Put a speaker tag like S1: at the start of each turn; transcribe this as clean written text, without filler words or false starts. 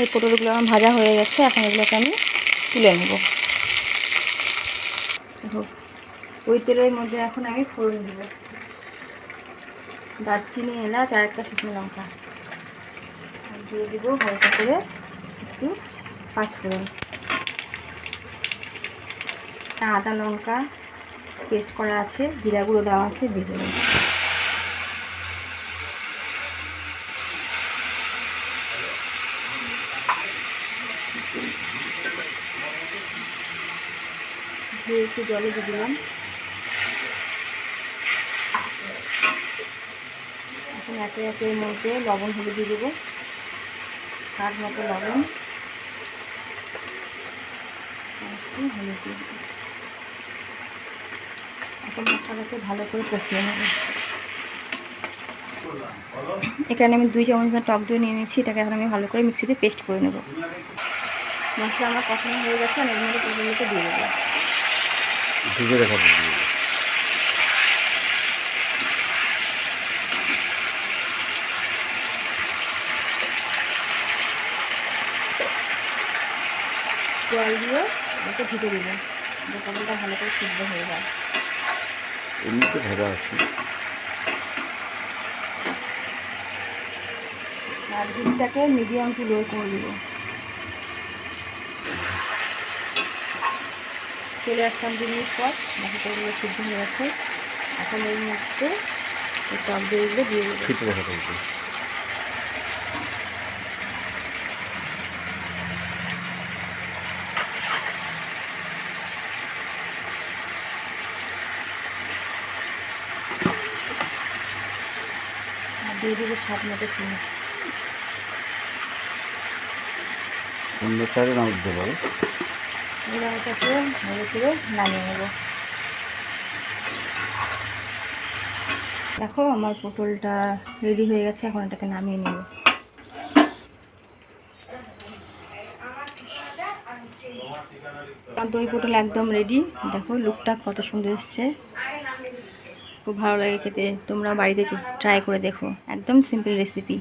S1: এই পটলগুলো আমার ভাজা হয়ে গেছে, এখন এগুলোকে আমি তুলে নেব। দেখো ওই তেলের মধ্যে এখন আমি ফোড়ন দেবো, দারচিনি, এলাচ আর একটা শুকনো লঙ্কা দিয়ে দেবো, হালকা করে একটু পাঁচফোড়ন, আদা লঙ্কা পেস্ট করা আছে, জিরা গুঁড়ো দেওয়া আছে, দিয়ে দেবো। দিয়ে একটু জলে দিয়ে দিলাম। এখন একে একে এর মধ্যে লবণ হলুদ দিয়ে দেবো, স্বাদ মতো লবণ, একটু হলুদ দিয়ে দেবো। এখন মশলাটাকে ভালো করে কষিয়ে নেব। এখানে আমি 2 চামচ টক দই নিয়ে নিয়েছি, এটাকে এখন আমি ভালো করে মিক্সিতে পেস্ট করে নেব। মশলা আমার কষানো হয়ে গেছে, আমি এর মধ্যে পটলগুলোকে দিয়ে দেবো। জল দিয়ে ওকে ঢেকে দেবো, পটলটা ভালো করে সিদ্ধ হয়ে যায়।
S2: এমনিতে ভাজা আছে।
S1: আর দুধটাকে মিডিয়াম টু লো করে দেবো। চলে আসলাম 2 মিনিট পর, বাকি পটলগুলো সিদ্ধ হয়ে গেছে। এখন এর মধ্যে টক দইগুলো দিয়ে দেবো। দিয়ে দেবো স্বাদ মতো চিনি।
S2: অন্য চারে নাম দিতে পারো।
S1: এটাকে নেড়ে চেড়ে নামিয়ে নেব। দেখো আমার পটলটা রেডি হয়ে গেছে, এখন এটাকে নামিয়ে নেব। আমার দই পটল একদম রেডি। দেখো লুকটা কত সুন্দর এসছে, খুব ভালো লাগে খেতে। তোমরা বাড়িতে ট্রাই করে দেখো, একদম সিম্পল রেসিপি।